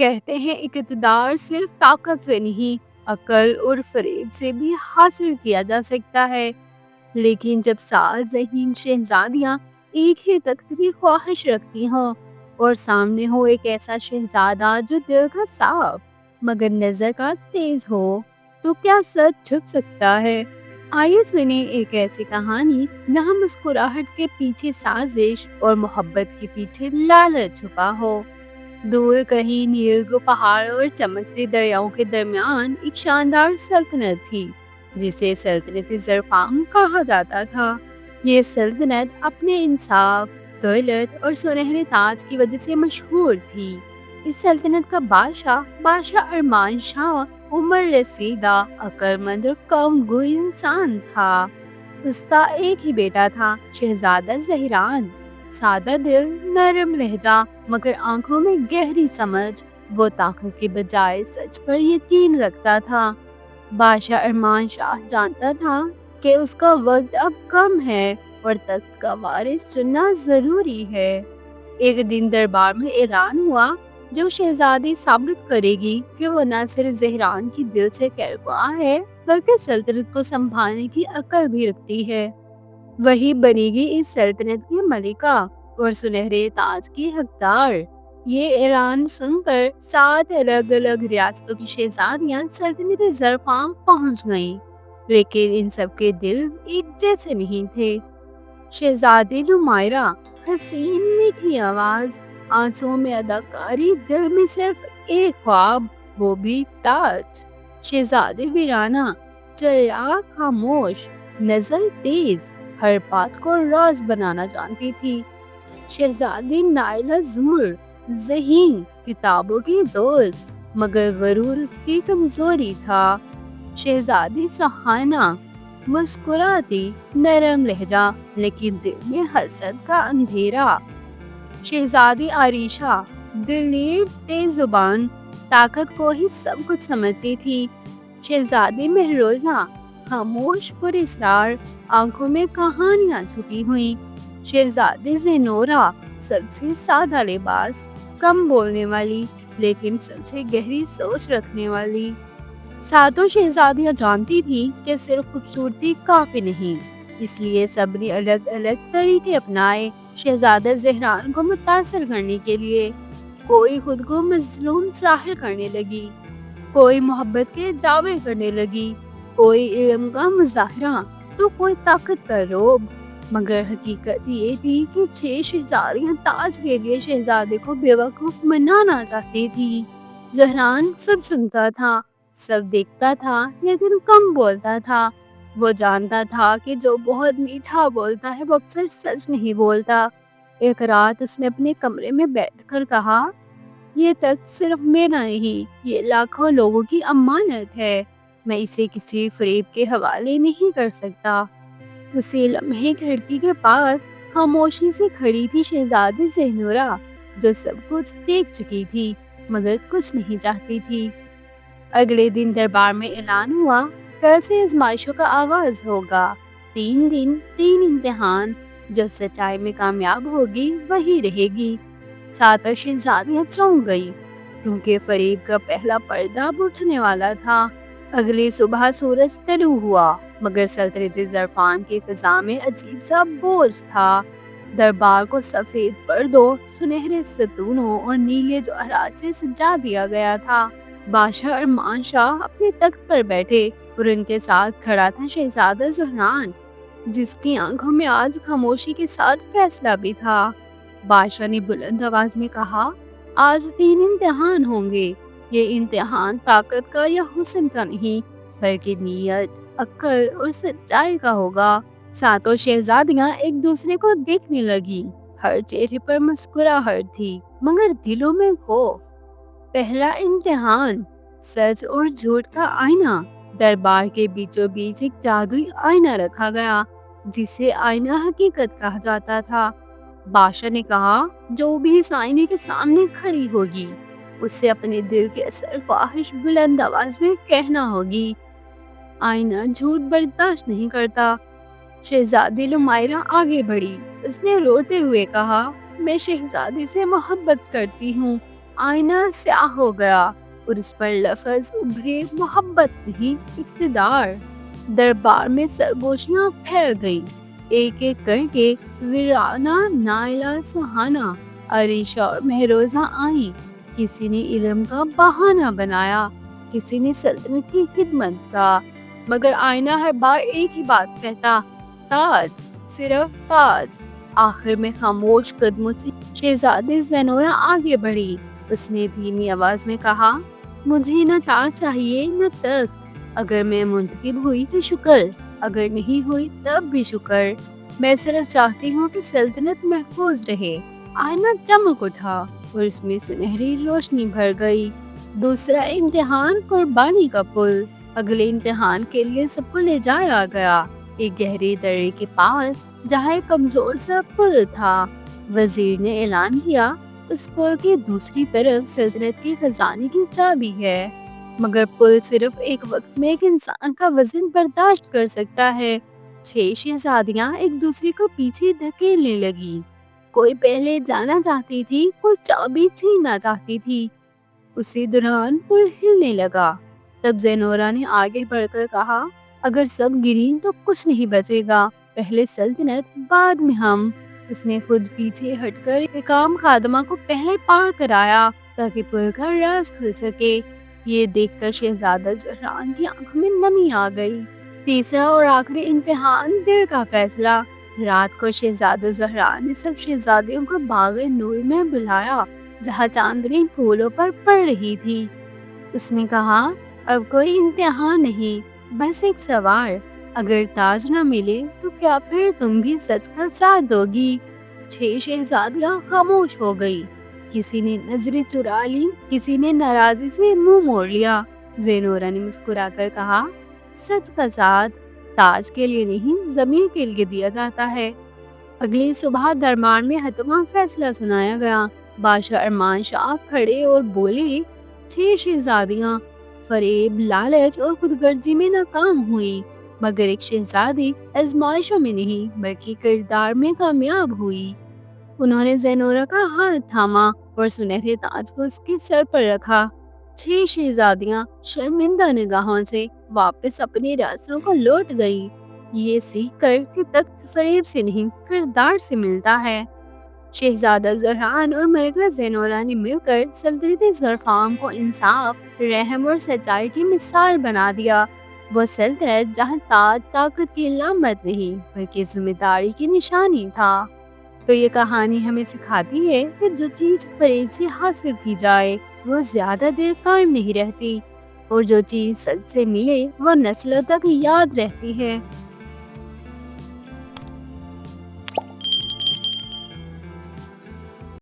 کہتے ہیں اقتدار صرف طاقت سے نہیں، عقل اور فریب سے بھی حاصل کیا جا سکتا ہے۔ لیکن جب سات ذہین شہزادیاں ایک ہی تخت کی خواہش رکھتی ہوں اور سامنے ہو ایک ایسا شہزادہ جو دل کا صاف مگر نظر کا تیز ہو، تو کیا سچ چھپ سکتا ہے؟ آئیے سنیں ایک ایسی کہانی جہاں مسکراہٹ کے پیچھے سازش اور محبت کے پیچھے لالچ چھپا ہو۔ دور کہیں نیلگو پہاڑ اور چمکتے دریاؤں کے درمیان ایک شاندار سلطنت تھی جسے سلطنت ظرفام کہا جاتا تھا۔ یہ سلطنت اپنے انصاف، دولت اور سنہرے تاج کی وجہ سے مشہور تھی۔ اس سلطنت کا بادشاہ ارمان شاہ عمر رسیدہ، عقل مند اور کم گو انسان تھا۔ اس کا ایک ہی بیٹا تھا، شہزادہ زہران۔ سادہ دل، نرم لہجہ مگر آنکھوں میں گہری سمجھ، وہ طاقت کے بجائے سچ پر یقین رکھتا تھا۔ بادشاہ ارمان شاہ جانتا تھا کہ اس کا وقت اب کم ہے اور تخت کا وارث چننا ضروری ہے۔ ایک دن دربار میں اعلان ہوا، جو شہزادی ثابت کرے گی کہ وہ نہ صرف زہران کی دل سے خیرخواہ ہے بلکہ سلطنت کو سنبھالنے کی عقل بھی رکھتی ہے، وہی بنے گی اس سلطنت کی ملکہ اور سنہرے تاج کی حقدار۔ یہ اعلان سن کر 7 الگ الگ ریاستوں کی شہزادیاں سلطنت ظرفام پہنچ گئیں، لیکن ان سب کے دل ایک جیسے نہیں تھے۔ شہزادی نمائرہ، حسین میٹھی آواز، آنسوں میں اداکاری، دل میں صرف ایک خواب، وہ بھی تاج۔ شہزادی ویرانہ، چلاک، خاموش، نظر تیز، ہر بات کو راز بنانا جانتی تھی۔ شہزادی نائلہ زمر، ذہین، کتابوں کی دوست، مگر غرور اس کی کمزوری تھا۔ شہزادی سہانا، مسکراتی، نرم لہجہ، لیکن دل میں حسد کا اندھیرا۔ شہزادی عریشہ، دلیر، تیز زبان، طاقت کو ہی سب کچھ سمجھتی تھی۔ شہزادی مہروزہ، خاموش، پر اسرار، آنکھوں میں کہانیاں چھپی ہوئیں۔ شہزادی زینورہ، سب سے سادہ لباس، کم بولنے والی لیکن سب سے گہری سوچ رکھنے والی۔ ساتوں شہزادیاں جانتی تھی کہ صرف خوبصورتی کافی نہیں، اس لیے سب نے الگ الگ طریقے اپنائے شہزادہ زہران کو متاثر کرنے کے لیے۔ کوئی خود کو مظلوم ظاہر کرنے لگی، کوئی محبت کے دعوے کرنے لگی، کوئی علم کا مظاہرہ تو کوئی طاقت کا رعب، مگر حقیقت یہ تھی کہ 6 شہزادیاں تاج کے لیے شہزادے کو بیوقوف بنانا چاہتی تھی۔ زہران سب سنتا تھا، سب دیکھتا تھا، لیکن کم بولتا تھا۔ وہ جانتا تھا کہ جو بہت میٹھا بولتا ہے وہ اکثر سچ نہیں بولتا۔ ایک رات اس نے اپنے کمرے میں بیٹھ کر کہا، یہ تخت صرف میرا نہیں، یہ لاکھوں لوگوں کی امانت ہے، میں اسے کسی فریب کے حوالے نہیں کر سکتا۔ اسی لمحے کھڑکی کے پاس خاموشی سے کھڑی تھی شہزادی زینورہ، جو سب کچھ دیکھ چکی تھی مگر کچھ نہیں چاہتی تھی۔ اگلے دن دربار میں اعلان ہوا، کل سے آزمائشوں کا آغاز ہوگا۔ 3 دن، 3 امتحان، جو سچائی میں کامیاب ہوگی وہی رہے گی۔ ساتوں شہزادیاں چونک گئی کیونکہ فریب کا پہلا پردہ اب اٹھنے والا تھا۔ اگلی صبح سورج طلوع ہوا مگر سلطنت ظرفام کی فضا میں عجیب سا بوجھ تھا۔ دربار کو سفید پردوں، سنہرے ستونوں اور نیلے جواہرات سے سجا دیا گیا تھا۔ بادشاہ ارمان شاہ اپنے تخت پر بیٹھے اور ان کے ساتھ کھڑا تھا شہزادہ زہران، جس کی آنکھوں میں آج خاموشی کے ساتھ فیصلہ بھی تھا۔ بادشاہ نے بلند آواز میں کہا، آج 3 امتحان ہوں گے۔ یہ امتحان طاقت کا یا حسن کا نہیں بلکہ نیت، عقل اور سچائی کا ہوگا۔ ساتوں شہزادیاں ایک دوسرے کو دیکھنے لگی، ہر چہرے پر مسکراہٹ تھی مگر دلوں میں خوف۔ پہلا امتحان، سچ اور جھوٹ کا آئینہ۔ دربار کے بیچوں بیچ ایک جادوئی آئینہ رکھا گیا جسے آئینہ حقیقت کہا جاتا تھا۔ بادشاہ نے کہا، جو بھی اس آئینے کے سامنے کھڑی ہوگی اس سے اپنے دل کے اصل خواہش بلند آواز میں کہنا ہوگی۔ آئینہ جھوٹ برداشت نہیں کرتا۔ شہزادی نمائرہ آگے بڑھی، اس نے روتے ہوئے کہا، میں شہزادی سے محبت کرتی ہوں، آئینہ سیاہ ہو گیا اور اس پر لفظ ابھرے، محبت نہیں، اقتدار۔ دربار میں سرگوشیاں پھیل گئی، ایک ایک کر کے ویرانہ، نائلہ، سہانا، عریشہ اور مہروزہ آئیں۔ کسی نے علم کا بہانہ بنایا، کسی نے سلطنت کی خدمت کا، مگر آئینہ ہر بار ایک ہی بات کہتا: تاج، صرف تاج۔ آخر میں خاموش قدموں سے شہزادی زینورا آگے بڑھی۔ اس نے دھیمی آواز میں کہا: مجھے نہ تاج چاہیے نہ تخت۔ اگر میں منتخب ہوئی تو شکر، اگر نہیں ہوئی تب بھی شکر۔ میں صرف چاہتی ہوں کہ سلطنت محفوظ رہے۔ آئینہ چمک اٹھا اور اس میں سنہری روشنی بھر گئی۔ دوسرا امتحان، قربانی کا پل۔ اگلے امتحان کے لیے سب کو لے جایا گیا، ایک گہرے درے کے پاس جہاں ایک کمزور سا پل تھا۔ وزیر نے اعلان کیا: اس پل کی دوسری طرف سلطنت کی خزانے کی چابی ہے، مگر پل صرف ایک وقت میں ایک انسان کا وزن برداشت کر سکتا ہے۔ 6 شہزادیاں ایک دوسری کو پیچھے دھکیلنے لگی، کوئی پہلے جانا چاہتی تھی، کوئی چابی چھیننا چاہتی تھی۔ اسی دوران پل ہلنے لگا۔ تب زینورا نے آگے بڑھ کر کہا: اگر سب گری تو کچھ نہیں بچے گا، پہلے سلطنت، بعد میں ہم۔ اس نے خود پیچھے ہٹ کر حکام خادمہ کو پہلے پار کرایا تاکہ پل کا راز کھل سکے۔ یہ دیکھ کر شہزادہ زہران کی آنکھوں میں نمی آ گئی۔ تیسرا اور آخری امتحان، دل کا فیصلہ۔ رات کو شہزادہ زہران نے سب شہزادیوں کو باغ نور میں بلایا جہاں چاندنی پھولوں پر پڑ رہی تھی۔ اس نے کہا: اب کوئی امتحان نہیں، بس ایک سوال۔ اگر تاج نہ ملے تو کیا پھر تم بھی سچ کا ساتھ دو گی؟ 6 شہزادیاں خاموش ہو گئی، کسی نے نظریں چرا لی، کسی نے ناراضی سے منہ موڑ لیا۔ زینورا نے مسکرا کر کہا: سچ کا ساتھ تاج کے لیے نہیں، ضمیر کے لیے دیا جاتا ہے۔ اگلی صبح دربار میں حتمی فیصلہ سنایا گیا۔ بادشاہ ارمان شاہ کھڑے اور بولے: 6 شہزادیاں فریب، لالچ اور خود غرضی میں ناکام ہوئی، مگر ایک شہزادی آزمائشوں میں نہیں بلکہ کردار میں کامیاب ہوئی۔ انہوں نے زینورا کا ہاتھ تھاما اور سنہرے تاج کو اس کے سر پر رکھا۔ 6 شہزادیاں شرمندہ نگاہوں سے واپس اپنے راستوں کو لوٹ گئی، یہ سیکھ کر کہ تخت فریب سے نہیں کردار سے ملتا ہے۔ شہزادہ زہران اور ملکہ زینورا نے مل کر سلطنت ظرفام کو انصاف، رحم اور سچائی کی مثال بنا دیا۔ وہ سلطنت جہاں تاج طاقت کی علامت نہیں بلکہ ذمہ داری کی نشانی تھا۔ تو یہ کہانی ہمیں سکھاتی ہے کہ جو چیز فریب سے حاصل کی جائے وہ زیادہ دیر قائم نہیں رہتی، اور جو چیز سچ سے ملے وہ نسلوں تک یاد رہتی ہے۔